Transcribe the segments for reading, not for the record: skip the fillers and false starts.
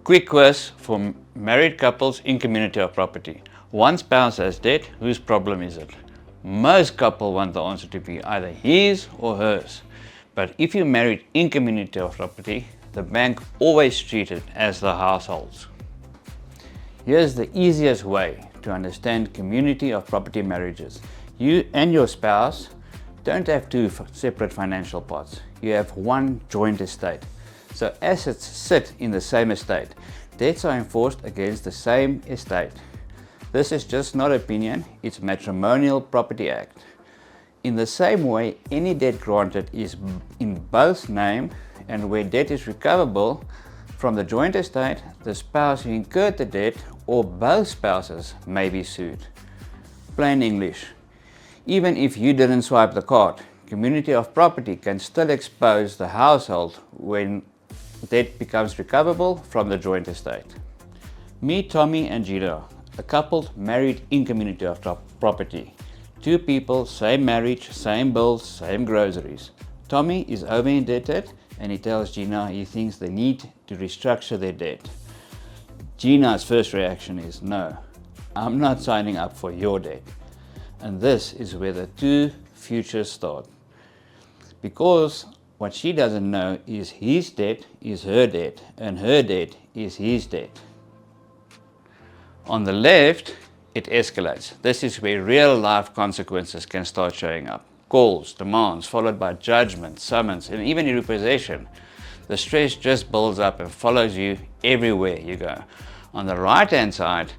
Quick quiz for married couples in community of property. One spouse has debt, whose problem is it? Most couples want the answer to be either his or hers. But if you're married in community of property, the bank always treats it as the households. Here's the easiest way to understand community of property marriages. You and your spouse don't have two separate financial pots. You have one joint estate. So assets sit in the same estate. Debts are enforced against the same estate. This is just not opinion, it's Matrimonial Property Act. In the same way, any debt granted is in both name, and where debt is recoverable from the joint estate, the spouse who incurred the debt or both spouses may be sued. Plain English. Even if you didn't swipe the card, community of property can still expose the household when debt becomes recoverable from the joint estate. Meet Tommy and Gina, a couple married in community of property. Two people, same marriage, same bills, same groceries. Tommy is over indebted and he tells Gina he thinks they need to restructure their debt. Gina's first reaction is, no, I'm not signing up for your debt. And this is where the two futures start. Because what she doesn't know is his debt is her debt and her debt is his debt. On the left, it escalates. This is where real life consequences can start showing up. Calls, demands, followed by judgment, summons, and even repossession. The stress just builds up and follows you everywhere you go. On the right hand side,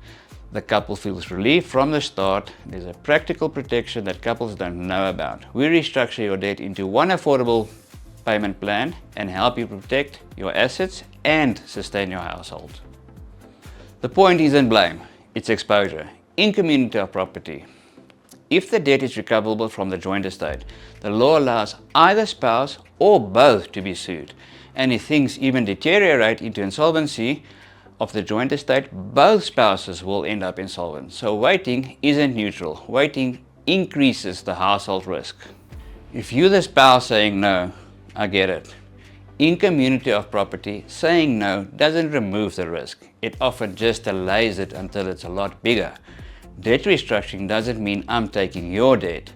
the couple feels relief from the start. There's a practical protection that couples don't know about. We restructure your debt into one affordable payment plan and help you protect your assets and sustain your household. The point isn't blame, it's exposure. In community of property, if the debt is recoverable from the joint estate, the law allows either spouse or both to be sued. And if things even deteriorate into insolvency of the joint estate, both spouses will end up insolvent. So waiting isn't neutral. Waiting increases the household risk. If you're the spouse saying no, I get it. In community of property, saying no doesn't remove the risk. It often just delays it until it's a lot bigger. Debt restructuring doesn't mean I'm taking your debt.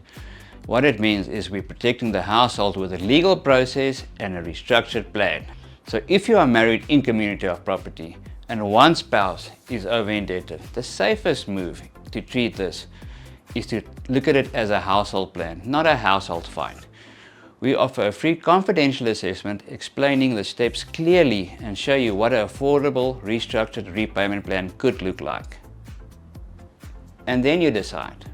What it means is we're protecting the household with a legal process and a restructured plan. So if you are married in community of property and one spouse is over indebted, the safest move to treat this is to look at it as a household plan, not a household fine. We offer a free confidential assessment explaining the steps clearly and show you what an affordable restructured repayment plan could look like. And then you decide.